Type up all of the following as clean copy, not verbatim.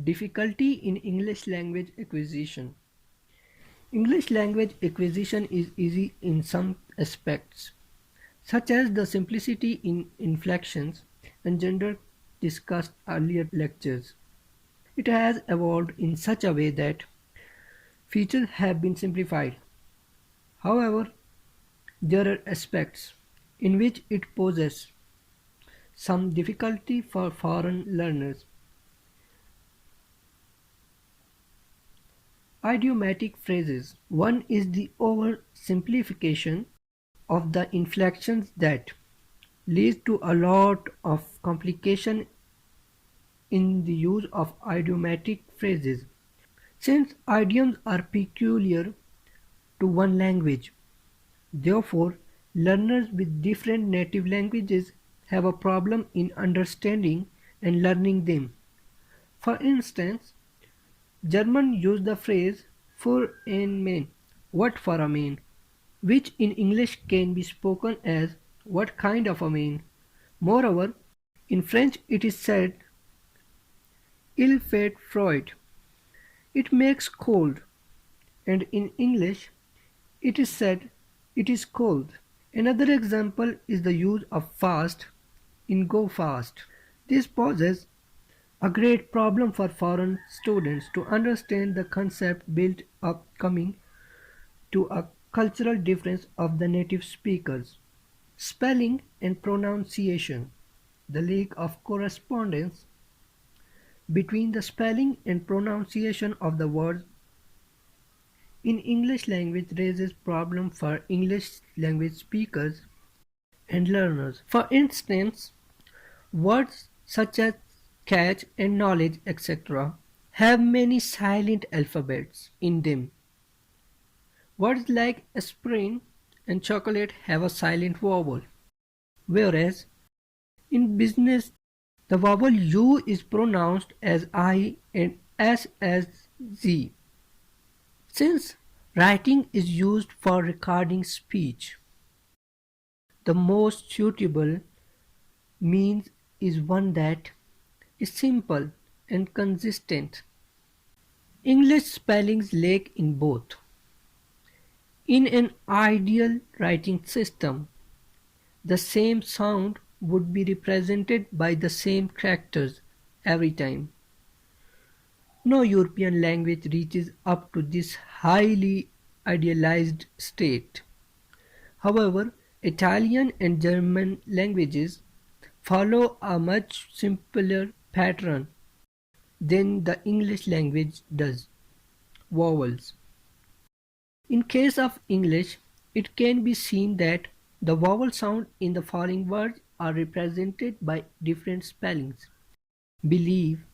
Difficulty in English language acquisition. English language acquisition is easy in some aspects, such as the simplicity in inflections and gender discussed earlier lectures. It has evolved in such a way that features have been simplified. However, there are aspects in which it poses some difficulty for foreign learners. Idiomatic phrases. One is the oversimplification of the inflections that leads to a lot of complication in the use of idiomatic phrases. Since idioms are peculiar to one language, therefore learners with different native languages have a problem in understanding and learning them. For instance, German use the phrase "für ein Mann", what for a man, which in English can be spoken as what kind of a man. Moreover, in French it is said "il fait froid", it makes cold, and in English it is said it is cold. Another example is the use of fast in go fast. This poses a great problem for foreign students to understand the concept built up coming to a cultural difference of the native speakers. Spelling and pronunciation. The lack of correspondence between the spelling and pronunciation of the words in English language raises problems for English language speakers and learners. For instance, words such as catch and knowledge, etc., have many silent alphabets in them. Words like aspirin and chocolate have a silent vowel, whereas in business the vowel U is pronounced as I and S as Z. Since writing is used for recording speech, the most suitable means is one that is simple and consistent. English spellings lack in both. In an ideal writing system, the same sound would be represented by the same characters every time. No European language reaches up to this highly idealized state. However, Italian and German languages follow a much simpler pattern than the English language does. Vowels. In case of English, it can be seen that the vowel sound in the following words are represented by different spellings: believe,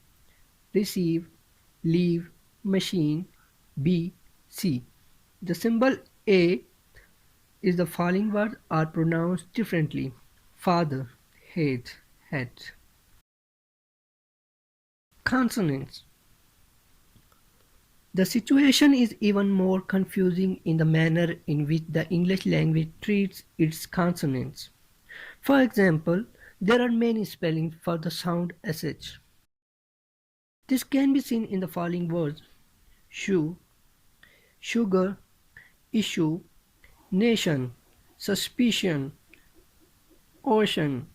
receive, leave, machine, B, C. The symbol A is the following words are pronounced differently: father, head. Consonants. The situation is even more confusing in the manner in which the English language treats its consonants. For example, there are many spellings for the sound sh. This can be seen in the following words: shoe, sugar, issue, nation, suspicion, ocean,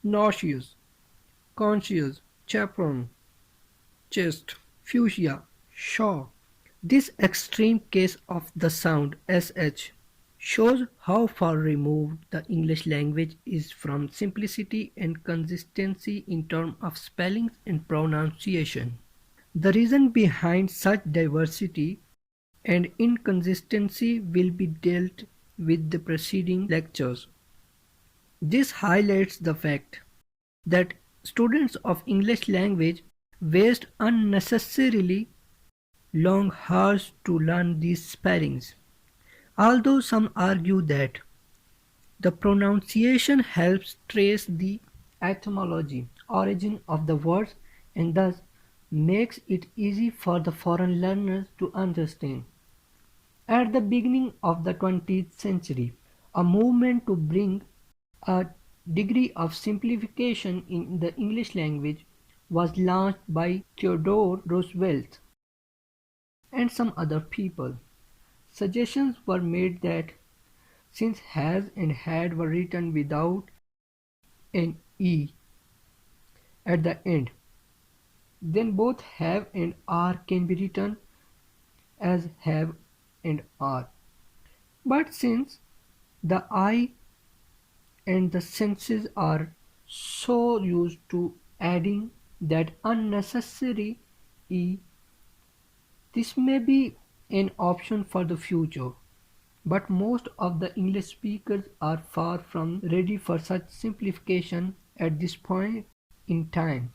nauseous, conscious, chaperon, chest, fuchsia, shaw. This extreme case of the sound sh shows how far removed the English language is from simplicity and consistency in terms of spellings and pronunciation. The reason behind such diversity and inconsistency will be dealt with the preceding lectures. This highlights the fact that students of English language waste unnecessarily long hours to learn these spellings. Although some argue that the pronunciation helps trace the etymology, origin of the words, and thus makes it easy for the foreign learners to understand. At the beginning of the 20th century, a movement to bring a degree of simplification in the English language was launched by Theodore Roosevelt and some other people. Suggestions were made that since has and had were written without an E at the end, then both have and are can be written as have and are. But since the I and the senses are so used to adding that unnecessary E, this may be an option for the future. But most of the English speakers are far from ready for such simplification at this point in time.